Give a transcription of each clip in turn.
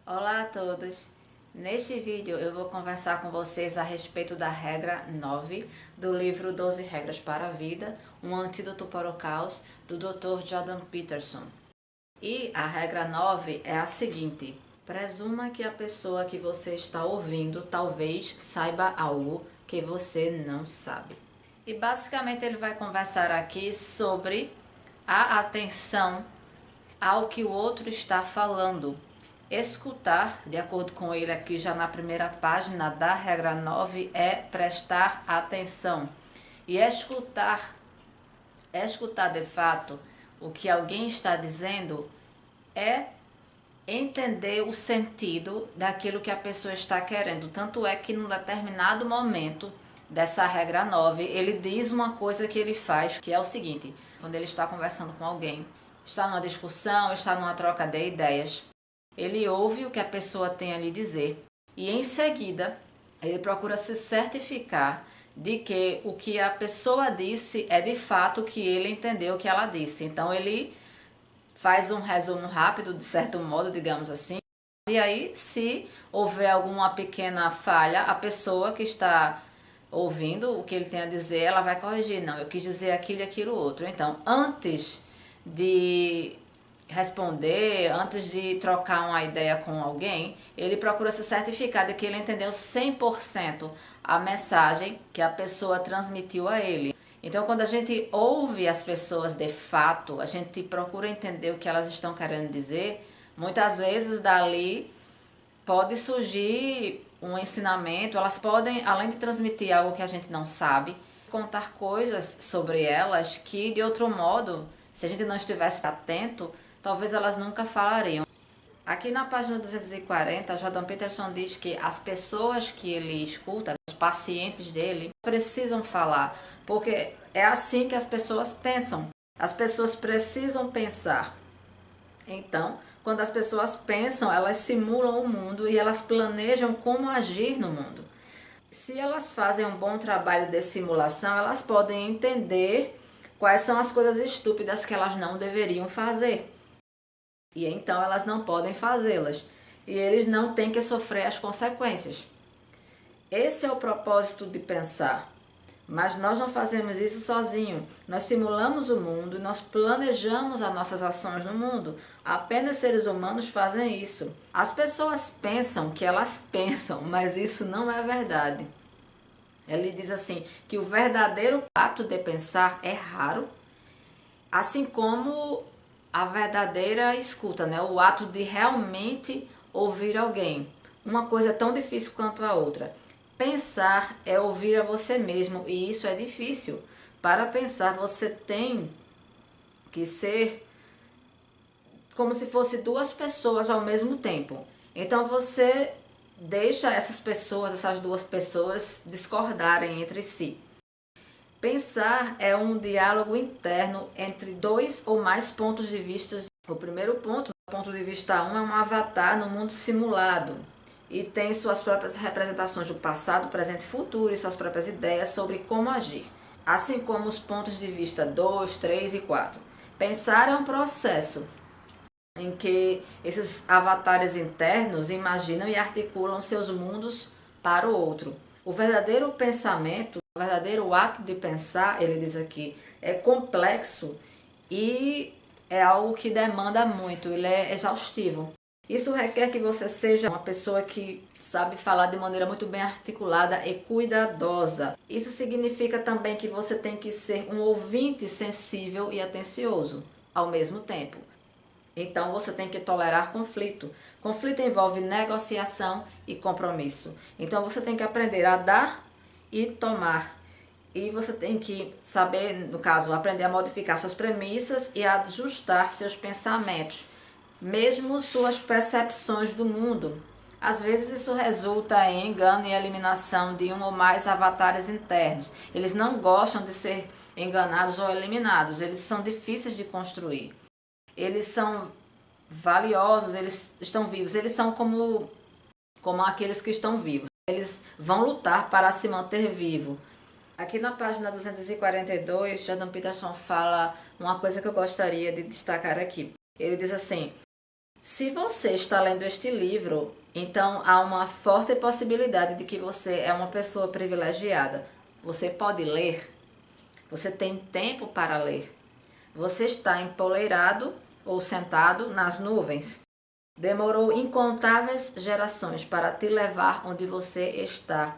Olá a todos! Neste vídeo eu vou conversar com vocês a respeito da regra 9 do livro 12 Regras para a Vida, um antídoto para o caos, do Dr. Jordan Peterson. E a regra 9 é a seguinte: presuma que a pessoa que você está ouvindo talvez saiba algo que você não sabe. E basicamente ele vai conversar aqui sobre a atenção ao que o outro está falando. Escutar, de acordo com ele aqui já na primeira página da regra 9, é prestar atenção. E escutar de fato o que alguém está dizendo é entender o sentido daquilo que a pessoa está querendo. Tanto é que num determinado momento dessa regra 9, ele diz uma coisa que ele faz, que é o seguinte: quando ele está conversando com alguém, está numa discussão, está numa troca de ideias, ele ouve o que a pessoa tem a lhe dizer e em seguida ele procura se certificar de que o que a pessoa disse é de fato o que ele entendeu que ela disse. Então ele faz um resumo rápido, de certo modo, digamos assim, e aí se houver alguma pequena falha, a pessoa que está ouvindo o que ele tem a dizer, ela vai corrigir. Não, eu quis dizer aquilo e aquilo outro. Então, antes de responder, antes de trocar uma ideia com alguém, ele procura se certificar de que ele entendeu 100% a mensagem que a pessoa transmitiu a ele. Então, quando a gente ouve as pessoas de fato, a gente procura entender o que elas estão querendo dizer, muitas vezes dali pode surgir um ensinamento, elas podem, além de transmitir algo que a gente não sabe, contar coisas sobre elas que, de outro modo, se a gente não estivesse atento, talvez elas nunca falariam. Aqui na página 240, Jordan Peterson diz que as pessoas que ele escuta, os pacientes dele, precisam falar, porque é assim que as pessoas pensam. As pessoas precisam pensar. Então, quando as pessoas pensam, elas simulam o mundo e elas planejam como agir no mundo. Se elas fazem um bom trabalho de simulação, elas podem entender quais são as coisas estúpidas que elas não deveriam fazer. E então elas não podem fazê-las. E eles não têm que sofrer as consequências. Esse é o propósito de pensar. Mas nós não fazemos isso sozinho. Nós simulamos o mundo, nós planejamos as nossas ações no mundo. Apenas seres humanos fazem isso. As pessoas pensam que elas pensam, mas isso não é verdade. Ele diz assim, que o verdadeiro ato de pensar é raro, assim como a verdadeira escuta, né? O ato de realmente ouvir alguém. Uma coisa é tão difícil quanto a outra. Pensar é ouvir a você mesmo e isso é difícil. Para pensar, você tem que ser como se fosse duas pessoas ao mesmo tempo. Então você deixa essas duas pessoas discordarem entre si. Pensar é um diálogo interno entre dois ou mais pontos de vista. O primeiro ponto, o ponto de vista 1, é um avatar no mundo simulado e tem suas próprias representações do passado, presente e futuro e suas próprias ideias sobre como agir, assim como os pontos de vista 2, 3 e 4. Pensar é um processo em que esses avatares internos imaginam e articulam seus mundos para o outro. O verdadeiro pensamento, o verdadeiro ato de pensar, ele diz aqui, é complexo e é algo que demanda muito, ele é exaustivo. Isso requer que você seja uma pessoa que sabe falar de maneira muito bem articulada e cuidadosa. Isso significa também que você tem que ser um ouvinte sensível e atencioso ao mesmo tempo. Então você tem que tolerar conflito. Conflito envolve negociação e compromisso. Então você tem que aprender a dar e tomar. E você tem que saber, no caso, aprender a modificar suas premissas e a ajustar seus pensamentos, mesmo suas percepções do mundo. Às vezes isso resulta em engano e eliminação de um ou mais avatares internos. Eles não gostam de ser enganados ou eliminados, eles são difíceis de construir. Eles são valiosos, eles estão vivos, eles são como aqueles que estão vivos. Eles vão lutar para se manter vivo. Aqui na página 242, Jordan Peterson fala uma coisa que eu gostaria de destacar aqui. Ele diz assim: Se você está lendo este livro, então há uma forte possibilidade de que você é uma pessoa privilegiada. Você pode ler, você tem tempo para ler. Você está empoleirado ou sentado nas nuvens. Demorou incontáveis gerações para te levar onde você está.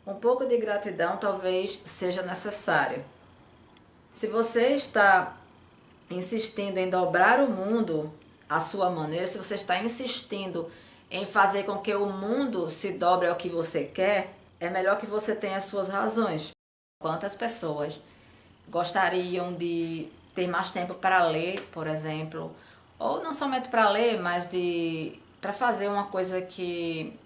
Um pouco de gratidão talvez seja necessário. Se você está insistindo em dobrar o mundo à sua maneira, se você está insistindo em fazer com que o mundo se dobre ao que você quer, é melhor que você tenha as suas razões. Quantas pessoas gostariam de ter mais tempo para ler, por exemplo, ou não somente para ler, mas para fazer uma coisa que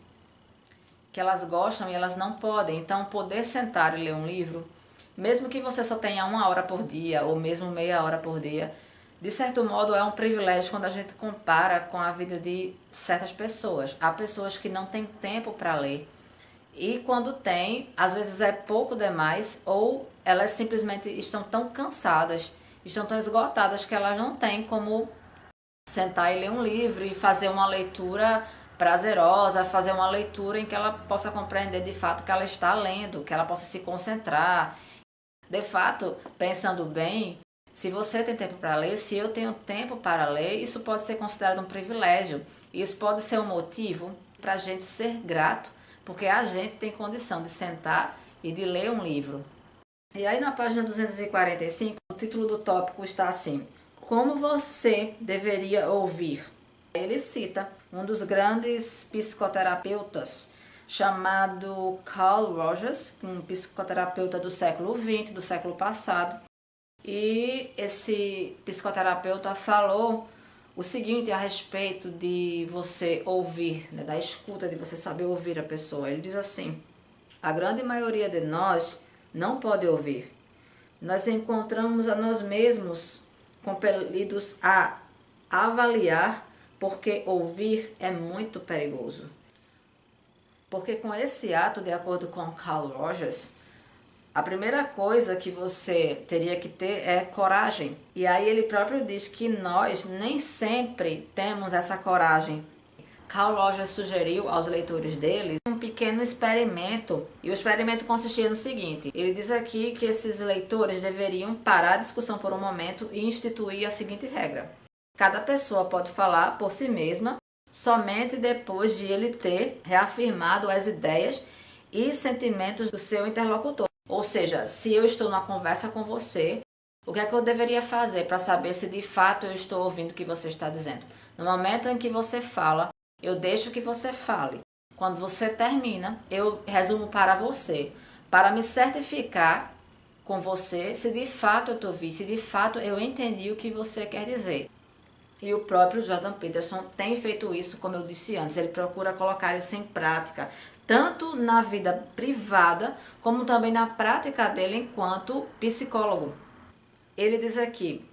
elas gostam e elas não podem. Então, poder sentar e ler um livro, mesmo que você só tenha 1 hora por dia ou mesmo meia hora por dia, de certo modo é um privilégio quando a gente compara com a vida de certas pessoas. Há pessoas que não têm tempo para ler. E quando tem, às vezes é pouco demais, ou elas simplesmente estão tão cansadas, estão tão esgotadas que elas não têm como sentar e ler um livro e fazer uma leitura prazerosa, fazer uma leitura em que ela possa compreender de fato o que ela está lendo, que ela possa se concentrar. De fato, pensando bem, se você tem tempo para ler, se eu tenho tempo para ler, isso pode ser considerado um privilégio. Isso pode ser um motivo para a gente ser grato, porque a gente tem condição de sentar e de ler um livro. E aí na página 245, o título do tópico está assim: Como você deveria ouvir? Ele cita um dos grandes psicoterapeutas chamado Carl Rogers, um psicoterapeuta do século XX, do século passado. E esse psicoterapeuta falou o seguinte a respeito de você ouvir, né, da escuta, de você saber ouvir a pessoa. Ele diz assim: a grande maioria de nós não pode ouvir. Nós encontramos a nós mesmos compelidos a avaliar, porque ouvir é muito perigoso. Porque com esse ato, de acordo com Carl Rogers, a primeira coisa que você teria que ter é coragem. E aí ele próprio diz que nós nem sempre temos essa coragem. Carl Rogers sugeriu aos leitores dele um pequeno experimento. E o experimento consistia no seguinte: ele diz aqui que esses leitores deveriam parar a discussão por um momento e instituir a seguinte regra: cada pessoa pode falar por si mesma somente depois de ele ter reafirmado as ideias e sentimentos do seu interlocutor. Ou seja, se eu estou numa conversa com você, o que é que eu deveria fazer para saber se de fato eu estou ouvindo o que você está dizendo? No momento em que você fala, eu deixo que você fale. Quando você termina, eu resumo para você, para me certificar com você se de fato eu te ouvi, se de fato eu entendi o que você quer dizer. E o próprio Jordan Peterson tem feito isso, como eu disse antes. Ele procura colocar isso em prática, tanto na vida privada, como também na prática dele enquanto psicólogo. Ele diz aqui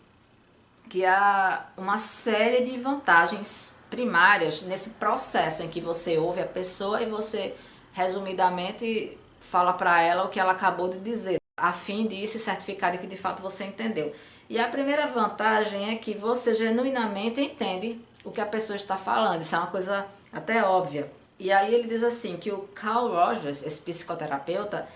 que há uma série de vantagens primárias nesse processo em que você ouve a pessoa e você, resumidamente, fala para ela o que ela acabou de dizer, a fim de se certificar de que de fato você entendeu. E a primeira vantagem é que você genuinamente entende o que a pessoa está falando. Isso é uma coisa até óbvia. E aí ele diz assim, que o Carl Rogers, esse psicoterapeuta,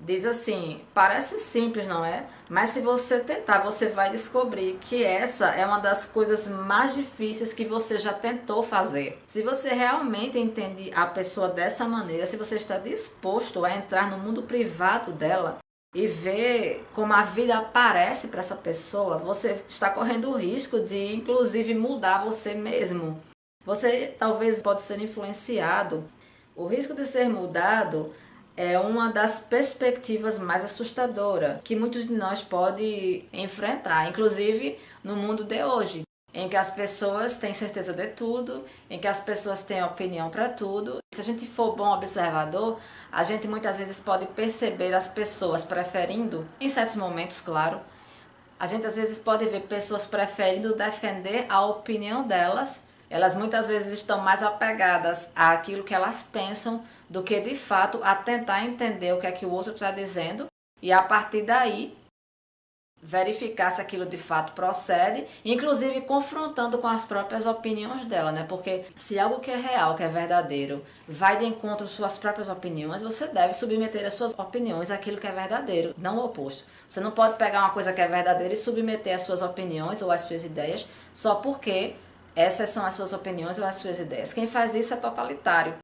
diz assim: parece simples, não é? Mas se você tentar, você vai descobrir que essa é uma das coisas mais difíceis que você já tentou fazer. Se você realmente entende a pessoa dessa maneira, se você está disposto a entrar no mundo privado dela e ver como a vida aparece para essa pessoa, você está correndo o risco de, inclusive, mudar você mesmo. Você talvez pode ser influenciado. O risco de ser mudado é uma das perspectivas mais assustadoras que muitos de nós podem enfrentar, inclusive no mundo de hoje, em que as pessoas têm certeza de tudo, em que as pessoas têm opinião para tudo. Se a gente for bom observador, a gente muitas vezes pode perceber as pessoas preferindo, em certos momentos, claro, a gente às vezes pode ver pessoas preferindo defender a opinião delas. Elas muitas vezes estão mais apegadas àquilo que elas pensam do que de fato a tentar entender o que é que o outro está dizendo e a partir daí verificar se aquilo de fato procede, inclusive confrontando com as próprias opiniões dela, né? Porque se algo que é real, que é verdadeiro, vai de encontro às suas próprias opiniões, você deve submeter as suas opiniões àquilo que é verdadeiro, não o oposto. Você não pode pegar uma coisa que é verdadeira e submeter as suas opiniões ou as suas ideias só porque essas são as suas opiniões ou as suas ideias. Quem faz isso é totalitário.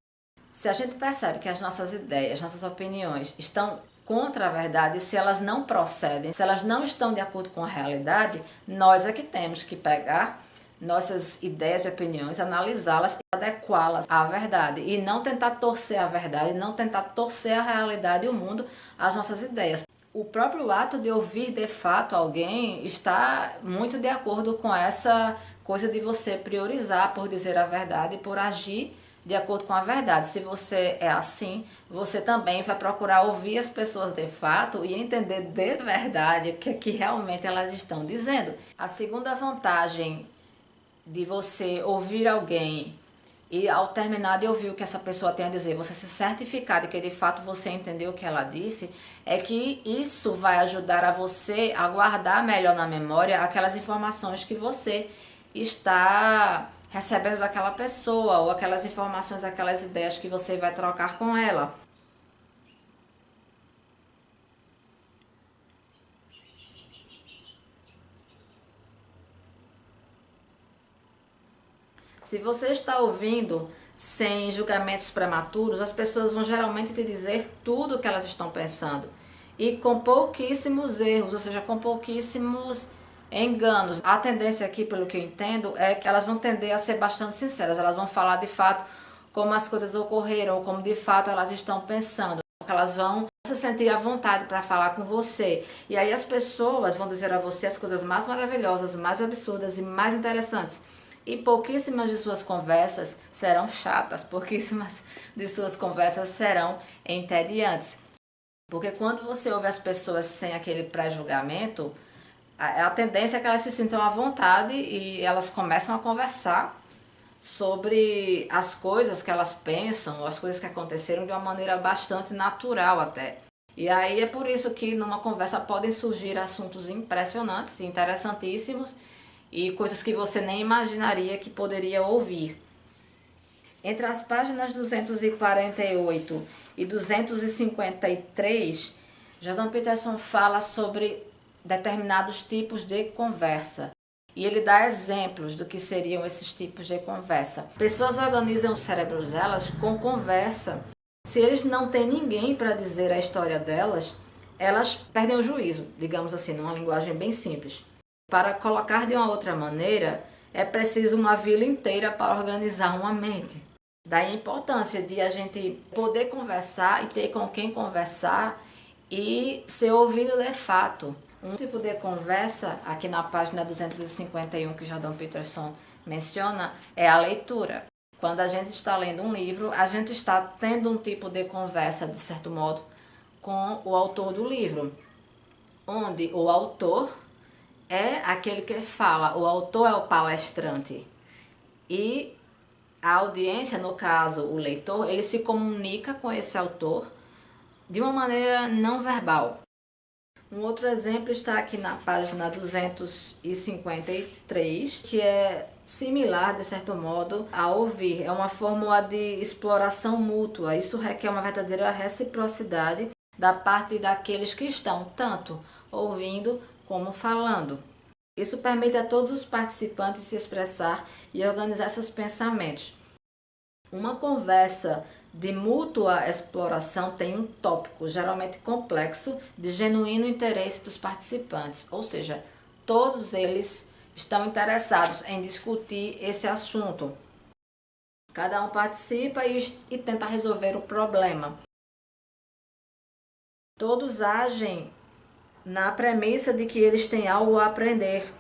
Se a gente percebe que as nossas ideias, nossas opiniões estão contra a verdade, se elas não procedem, se elas não estão de acordo com a realidade, nós é que temos que pegar nossas ideias e opiniões, analisá-las e adequá-las à verdade. E não tentar torcer a verdade, não tentar torcer a realidade e o mundo às nossas ideias. O próprio ato de ouvir de fato alguém está muito de acordo com essa coisa de você priorizar por dizer a verdade e por agir de acordo com a verdade. Se você é assim, você também vai procurar ouvir as pessoas de fato e entender de verdade o que realmente elas estão dizendo. A segunda vantagem de você ouvir alguém e ao terminar de ouvir o que essa pessoa tem a dizer, você se certificar de que de fato você entendeu o que ela disse, é que isso vai ajudar a você a guardar melhor na memória aquelas informações que você está recebendo daquela pessoa, ou aquelas informações, aquelas ideias que você vai trocar com ela. Se você está ouvindo sem julgamentos prematuros, as pessoas vão geralmente te dizer tudo o que elas estão pensando. E com pouquíssimos erros, ou seja, com pouquíssimos enganos. A tendência aqui, pelo que eu entendo, é que elas vão tender a ser bastante sinceras. Elas vão falar de fato como as coisas ocorreram, como de fato elas estão pensando. Elas vão se sentir à vontade para falar com você. E aí as pessoas vão dizer a você as coisas mais maravilhosas, mais absurdas e mais interessantes. E pouquíssimas de suas conversas serão chatas, pouquíssimas de suas conversas serão entediantes. Porque quando você ouve as pessoas sem aquele pré-julgamento, a tendência é que elas se sintam à vontade e elas começam a conversar sobre as coisas que elas pensam, as coisas que aconteceram de uma maneira bastante natural até. E aí é por isso que numa conversa podem surgir assuntos impressionantes, interessantíssimos e coisas que você nem imaginaria que poderia ouvir. Entre as páginas 248 e 253, Jordan Peterson fala sobre determinados tipos de conversa. E ele dá exemplos do que seriam esses tipos de conversa. Pessoas organizam os cérebros delas com conversa. Se eles não têm ninguém para dizer a história delas, elas perdem o juízo, digamos assim, numa linguagem bem simples. Para colocar de uma outra maneira, é preciso uma vila inteira para organizar uma mente. Daí a importância de a gente poder conversar e ter com quem conversar e ser ouvido de fato. Um tipo de conversa, aqui na página 251 que Jordan Peterson menciona, é a leitura. Quando a gente está lendo um livro, a gente está tendo um tipo de conversa, de certo modo, com o autor do livro, onde o autor é aquele que fala, o autor é o palestrante. E a audiência, no caso o leitor, ele se comunica com esse autor de uma maneira não verbal. Um outro exemplo está aqui na página 253, que é similar, de certo modo, a ouvir. É uma fórmula de exploração mútua. Isso requer uma verdadeira reciprocidade da parte daqueles que estão tanto ouvindo como falando. Isso permite a todos os participantes se expressar e organizar seus pensamentos. Uma conversa de mútua exploração tem um tópico, geralmente complexo, de genuíno interesse dos participantes, ou seja, todos eles estão interessados em discutir esse assunto. Cada um participa e tenta resolver o problema. Todos agem na premissa de que eles têm algo a aprender.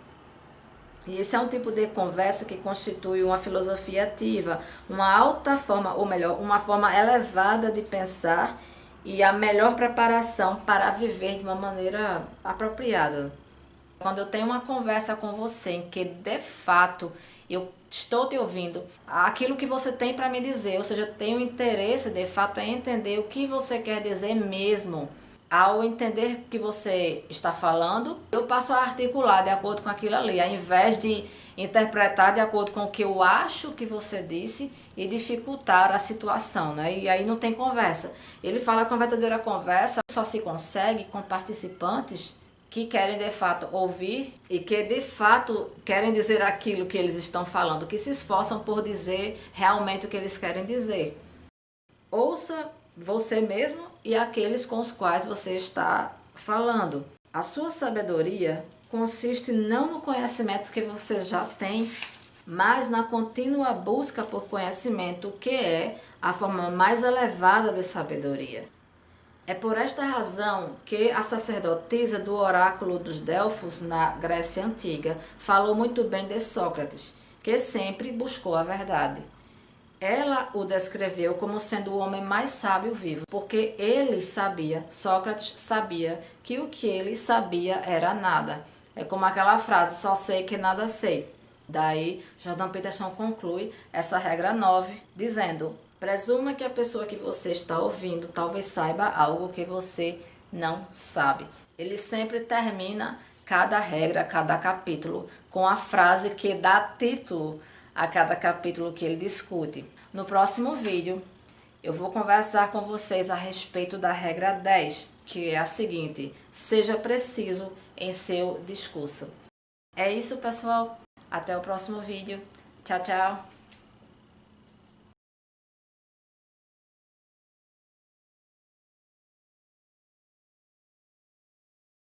E esse é um tipo de conversa que constitui uma filosofia ativa, uma alta forma, ou melhor, uma forma elevada de pensar e a melhor preparação para viver de uma maneira apropriada. Quando eu tenho uma conversa com você em que de fato eu estou te ouvindo, aquilo que você tem para me dizer, ou seja, eu tenho interesse de fato em entender o que você quer dizer mesmo. Ao entender o que você está falando, eu passo a articular de acordo com aquilo ali, ao invés de interpretar de acordo com o que eu acho que você disse e dificultar a situação, né? E aí não tem conversa. Ele fala que a verdadeira conversa só se consegue com participantes que querem de fato ouvir e que de fato querem dizer aquilo que eles estão falando, que se esforçam por dizer realmente o que eles querem dizer. Ouça você mesmo e aqueles com os quais você está falando. A sua sabedoria consiste não no conhecimento que você já tem, mas na contínua busca por conhecimento, que é a forma mais elevada de sabedoria. É por esta razão que a sacerdotisa do oráculo dos Delfos, na Grécia Antiga, falou muito bem de Sócrates, que sempre buscou a verdade. Ela o descreveu como sendo o homem mais sábio vivo, porque ele sabia, Sócrates sabia, que o que ele sabia era nada. É como aquela frase, só sei que nada sei. Daí, Jordan Peterson conclui essa regra 9, dizendo: presuma que a pessoa que você está ouvindo talvez saiba algo que você não sabe. Ele sempre termina cada regra, cada capítulo, com a frase que dá título a cada capítulo que ele discute. No próximo vídeo, eu vou conversar com vocês a respeito da regra 10, que é a seguinte: seja preciso em seu discurso. É isso, pessoal. Até o próximo vídeo. Tchau, tchau.